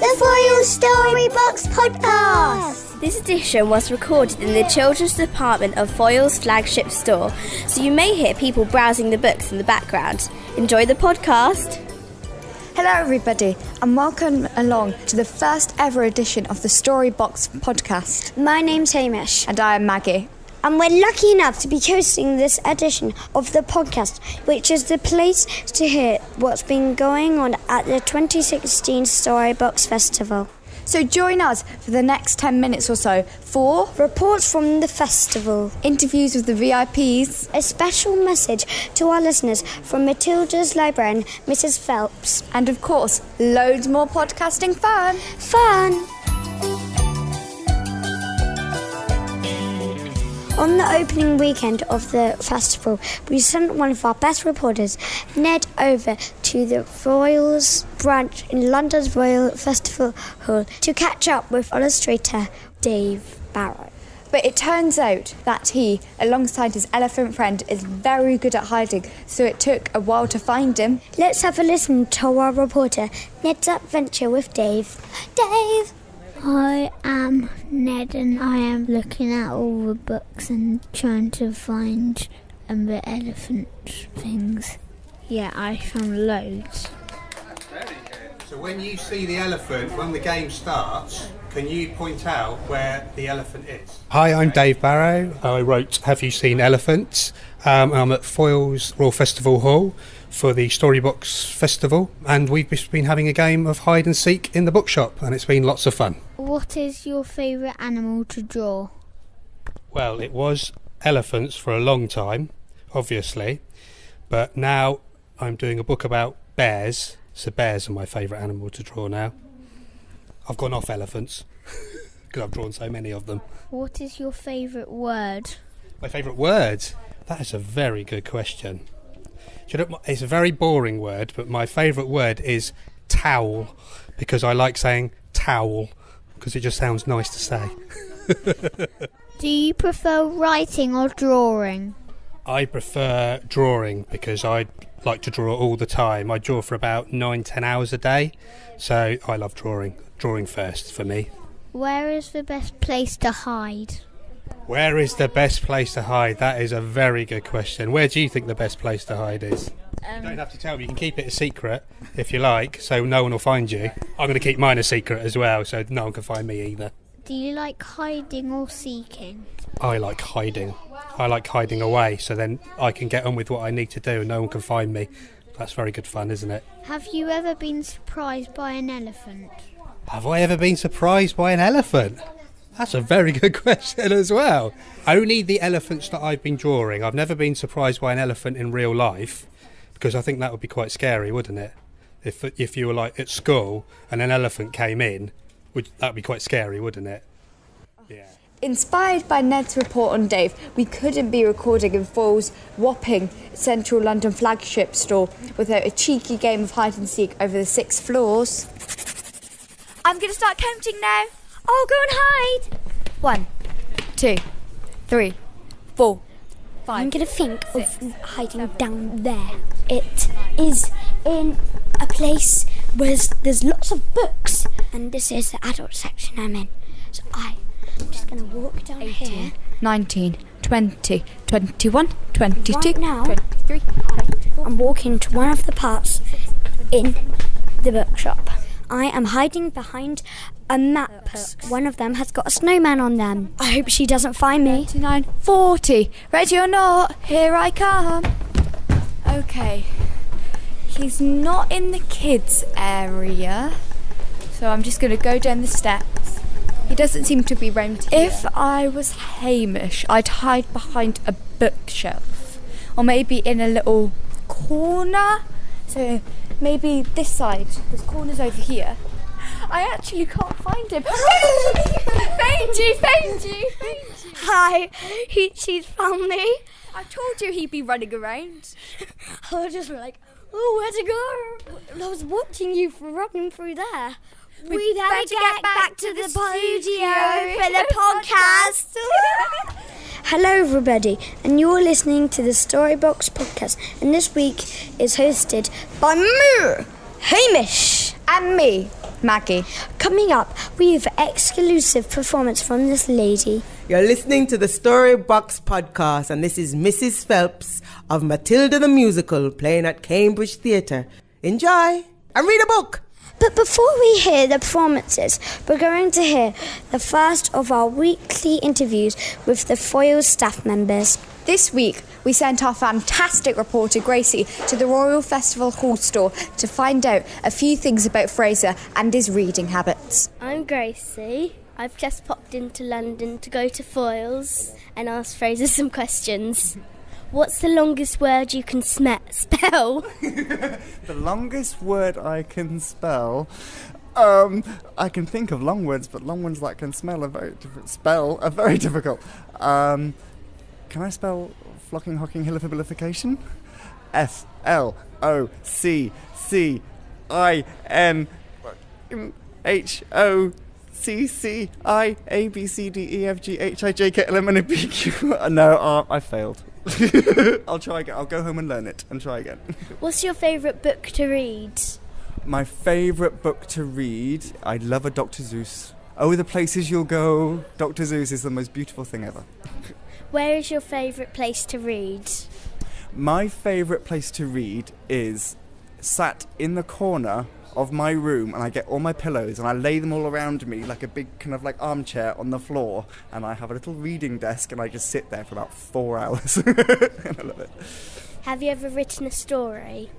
the Foyles Storybox Podcast. This edition was recorded in the children's department of Foyles flagship store, so you may hear people browsing the books in the background. Enjoy the podcast. Hello everybody and welcome along to the first ever edition of the Storybox Podcast. My name's Hamish. And I am Maggie. And we're lucky enough to be hosting this edition of the podcast, which is the place to hear what's been going on at the 2016 Storybox Festival. So join us for the next 10 minutes or so for reports from the festival, interviews with the VIPs, a special message to our listeners from Matilda's librarian, Mrs. Phelps, and of course, loads more podcasting fun. On the opening weekend of the festival, we sent one of our best reporters, Ned, over to the Foyles branch in London's Royal Festival Hall to catch up with illustrator Dave Barrow. But it turns out that he, alongside his elephant friend, is very good at hiding, so it took a while to find him. Let's have a listen to our reporter, Ned's adventure with Dave. Dave! I am Ned and I am looking at all the books and trying to find the elephant things. Yeah, I found loads. That's very good. So when you see the elephant, when the game starts, can you point out where the elephant is? Hi, I'm Dave Barrow. I wrote Have You Seen Elephants? I'm at Foyles Royal Festival Hall for the Storybox Festival, and we've just been having a game of hide and seek in the bookshop, and it's been lots of fun. What is your favourite animal to draw? Well, it was elephants for a long time, obviously, but now I'm doing a book about bears, so bears are my favourite animal to draw now. I've gone off elephants because I've drawn so many of them. What is your favourite word? My favourite word? That is a very good question. It's a very boring word, but my favourite word is towel, because I like saying towel, because it just sounds nice to say. Do you prefer writing or drawing? I prefer drawing, because I like to draw all the time. I draw for about 9-10 hours a day, so I love drawing. Drawing first for me. Where is the best place to hide? Where is the best place to hide? That is a very good question. Where do you think the best place to hide is? You don't have to tell me. You can keep it a secret if you like, so no one will find you. I'm going to keep mine a secret as well, so no one can find me either. Do you like hiding or seeking? I like hiding. I like hiding away, so then I can get on with what I need to do and no one can find me. That's very good fun, isn't it? Have you ever been surprised by an elephant? Have I ever been surprised by an elephant? That's a very good question as well. Only the elephants that I've been drawing. I've never been surprised by an elephant in real life, because I think that would be quite scary, wouldn't it? If you were like at school and an elephant came in, that would be quite scary, wouldn't it? Yeah. Inspired by Ned's report on Dave, we couldn't be recording in Foyles' whopping central London flagship store without a cheeky game of hide and seek over the 6 floors. I'm going to start counting now. Oh, go and hide. 1, 2, 3, 4, 5. I'm going to think of hiding down there. It is in a place where there's lots of books, and this is the adult section I'm in. So I'm just going to walk down 18, here. 19, 20, 21, 22, Right now, 23. I'm walking to one of the parts in the bookshop. I am hiding behind a map. One of them has got a snowman on them. I hope she doesn't find me. 39, 40. Ready or not, here I come. Okay. He's not in the kids' area, so I'm just going to go down the steps. He doesn't seem to be round here. If I was Hamish, I'd hide behind a bookshelf, or maybe in a little corner. So maybe this side. There's corners over here. I actually can't find him. Found you. Hi, she's found me. I told you he'd be running around. I was just like, oh, where'd it go? I was watching you running through there. We better get back to the podium for the podcast. Hello everybody, and you're listening to the Storybox Podcast, and this week is hosted by me, Hamish, And me, Maggie. Coming up, we have exclusive performance from this lady. You're listening to the Storybox Podcast, and this is Mrs. Phelps of Matilda the Musical, playing at Cambridge Theatre. Enjoy and read a book. But before we hear the performances, we're going to hear the first of our weekly interviews with the Foyles staff members. This week, we sent our fantastic reporter Gracie to the Royal Festival Hall store to find out a few things about Fraser and his reading habits. I'm Gracie. I've just popped into London to go to Foyles and ask Fraser some questions. What's the longest word you can spell? The longest word I can spell? I can think of long words, but long ones that I can are very difficult. Can I spell flocking, hocking, hillabilification? FLOCCIABCDEFGHIJKLMNOPQ. No, I failed. I'll try again. I'll go home and learn it and try again. What's your favourite book to read? My favourite book to read? I love a Dr. Seuss. Oh, the places you'll go. Dr. Seuss is the most beautiful thing ever. Where is your favourite place to read? My favourite place to read is sat in the corner of my room, and I get all my pillows and I lay them all around me like a big kind of like armchair on the floor, and I have a little reading desk and I just sit there for about 4 hours. And I love it. Have you ever written a story?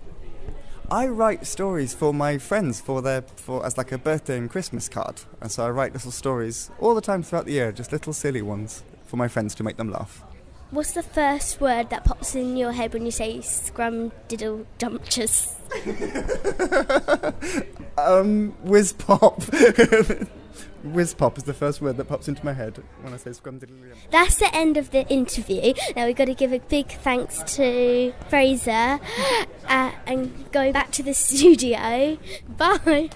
I write stories for my friends as like a birthday and Christmas card, and so I write little stories all the time throughout the year, just little silly ones for my friends to make them laugh. What's the first word that pops in your head when you say scrumdiddle-dumptious? Whiz pop. Whiz pop is the first word that pops into my head when I say scrumdiddle. That's the end of the interview. Now we've got to give a big thanks to Fraser and go back to the studio. Bye.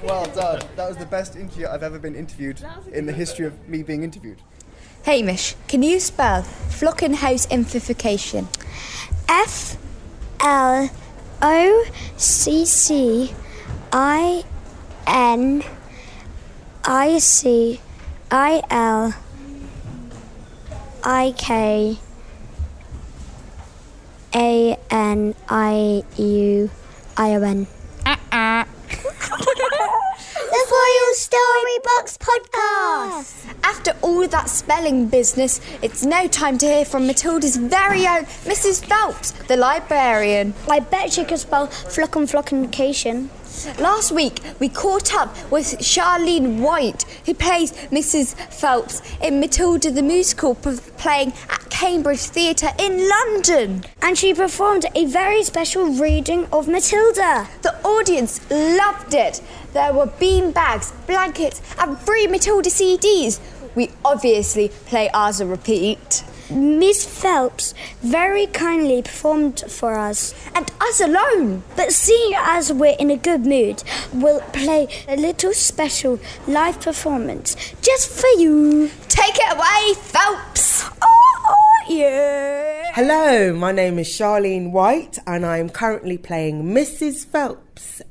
Well done. That was the best interview I've ever been interviewed in the history of me being interviewed. Hamish, can you spell flocking house amplification? FLOCCILICANIUION. The Foyles Storybox Podcast. After all that spelling business, it's now time to hear from Matilda's very own Mrs. Phelps, the librarian. I bet she could spell flockencation. Last week, we caught up with Charlene White, who plays Mrs. Phelps in Matilda the Musical, playing at Cambridge Theatre in London. And she performed a very special reading of Matilda. The audience loved it. There were beanbags, blankets, and free Matilda CDs. We obviously play ours a repeat. Miss Phelps very kindly performed for us. And us alone. But seeing as we're in a good mood, we'll play a little special live performance just for you. Take it away, Phelps. Yeah. Hello, my name is Charlene White, and I'm currently playing Mrs. Phelps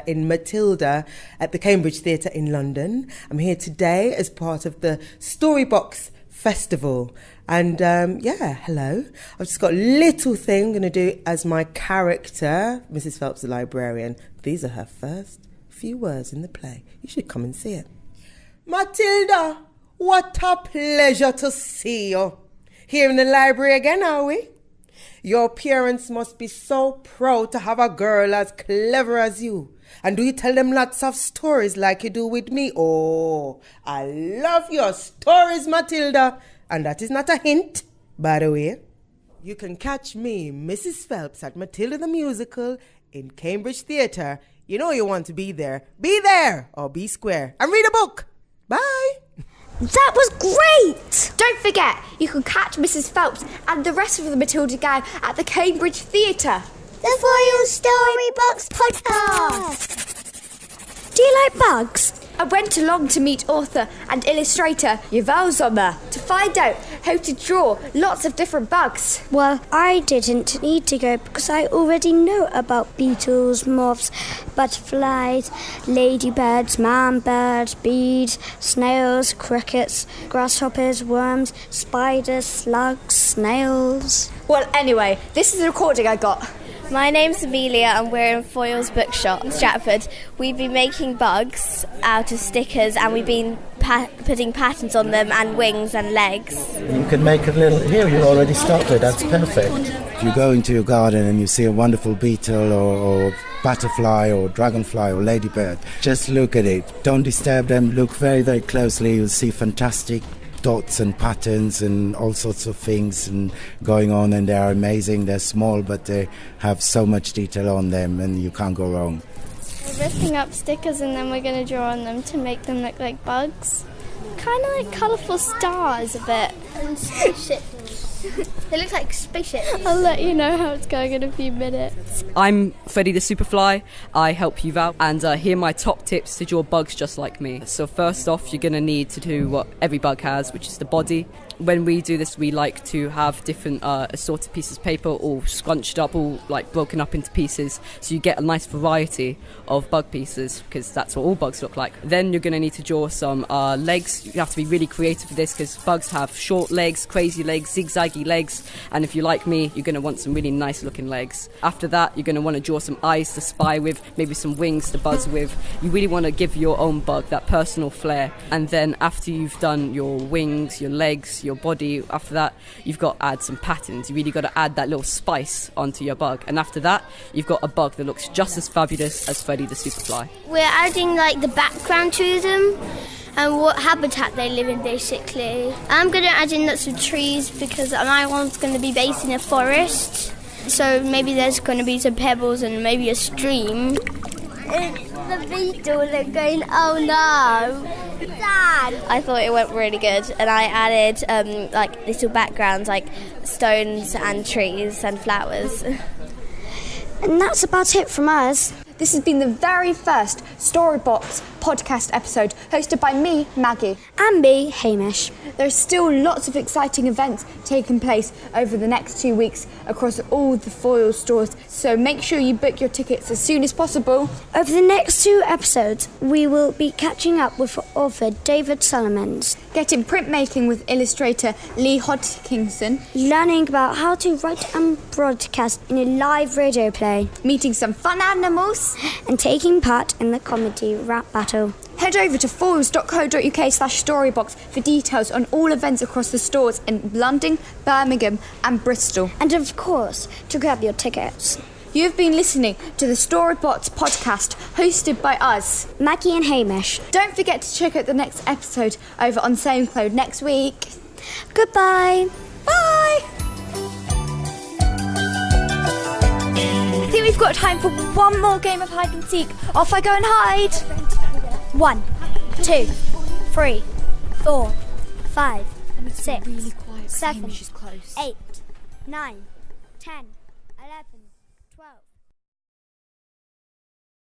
in Matilda at the Cambridge Theatre in London. I'm here today as part of the Storybox Festival. And hello. I've just got a little thing I'm going to do as my character, Mrs. Phelps the librarian. These are her first few words in the play. You should come and see it. Matilda, what a pleasure to see you. Here in the library again, are we? Your parents must be so proud to have a girl as clever as you. And do you tell them lots of stories like you do with me? Oh, I love your stories, Matilda. And that is not a hint, by the way. You can catch me, Mrs. Phelps, at Matilda the Musical in Cambridge Theatre. You know you want to be there. Be there or be square. And read a book. Bye. That was great! Don't forget, you can catch Mrs. Phelps and the rest of the Matilda gang at the Cambridge Theatre. The Foyles Storybox Podcast. Do you like bugs? I went along to meet author and illustrator Yuval Zommer to find out how to draw lots of different bugs. Well, I didn't need to go because I already know about beetles, moths, butterflies, ladybirds, man-birds, bees, snails, crickets, grasshoppers, worms, spiders, slugs, snails. Well, anyway, this is the recording I got. My name's Amelia and we're in Foyles bookshop in Stratford. We've been making bugs out of stickers and we've been putting patterns on them and wings and legs. You can make a little... Here, you already started. That's perfect. If you go into your garden and you see a wonderful beetle or butterfly or dragonfly or ladybird, just look at it. Don't disturb them. Look very, very closely. You'll see fantastic dots and patterns and all sorts of things and going on, and they are amazing. They're small, but they have so much detail on them, and you can't go wrong. We're ripping up stickers and then we're going to draw on them to make them look like bugs. Kind of like colourful stars a bit. And spaceships. They look like spaceships. I'll let you know how it's going in a few minutes. I'm Freddie the Superfly. I help you out, and here are my top tips to draw bugs just like me. So first off, you're going to need to do what every bug has, which is the body. When we do this, we like to have different assorted pieces of paper all scrunched up, all like broken up into pieces, so you get a nice variety of bug pieces, because that's what all bugs look like. Then you're going to need to draw some legs. You have to be really creative with this, because bugs have short legs, crazy legs, zigzaggy legs, and if you're like me, you're going to want some really nice looking legs. After that, you're going to want to draw some eyes to spy with, maybe some wings to buzz with. You really want to give your own bug that personal flair. And then after you've done your wings, your legs, your body, after that you've got to add some patterns. You really got to add that little spice onto your bug, and after that you've got a bug that looks just as fabulous as Freddie the Superfly. We're adding like the background to them and what habitat they live in basically. I'm going to add in lots of trees because my one's going to be based in a forest, so maybe there's going to be some pebbles and maybe a stream. It's the beetles are going, oh no, Dad! I thought it went really good, and I added like little backgrounds like stones and trees and flowers. And that's about it from us. This has been the very first Storybox Podcast episode, hosted by me, Maggie. And me, Hamish. There's still lots of exciting events taking place over the next 2 weeks across all the Foyles stores, so make sure you book your tickets as soon as possible. Over the next 2 episodes, we will be catching up with author David Solomons, getting printmaking with illustrator Lee Hodgkinson, learning about how to write and broadcast in a live radio play, meeting some fun animals, and taking part in the comedy rap battle. Head over to foyles.co.uk/storybox for details on all events across the stores in London, Birmingham and Bristol. And of course, to grab your tickets. You've been listening to the Storybox Podcast, hosted by us, Maggie and Hamish. Don't forget to check out the next episode over on SoundCloud next week. Goodbye. Bye. I think we've got time for one more game of hide and seek. Off I go and hide. 1, 2, 3, 4, 5, 6, 7, 8, 9, 10, 11, 12.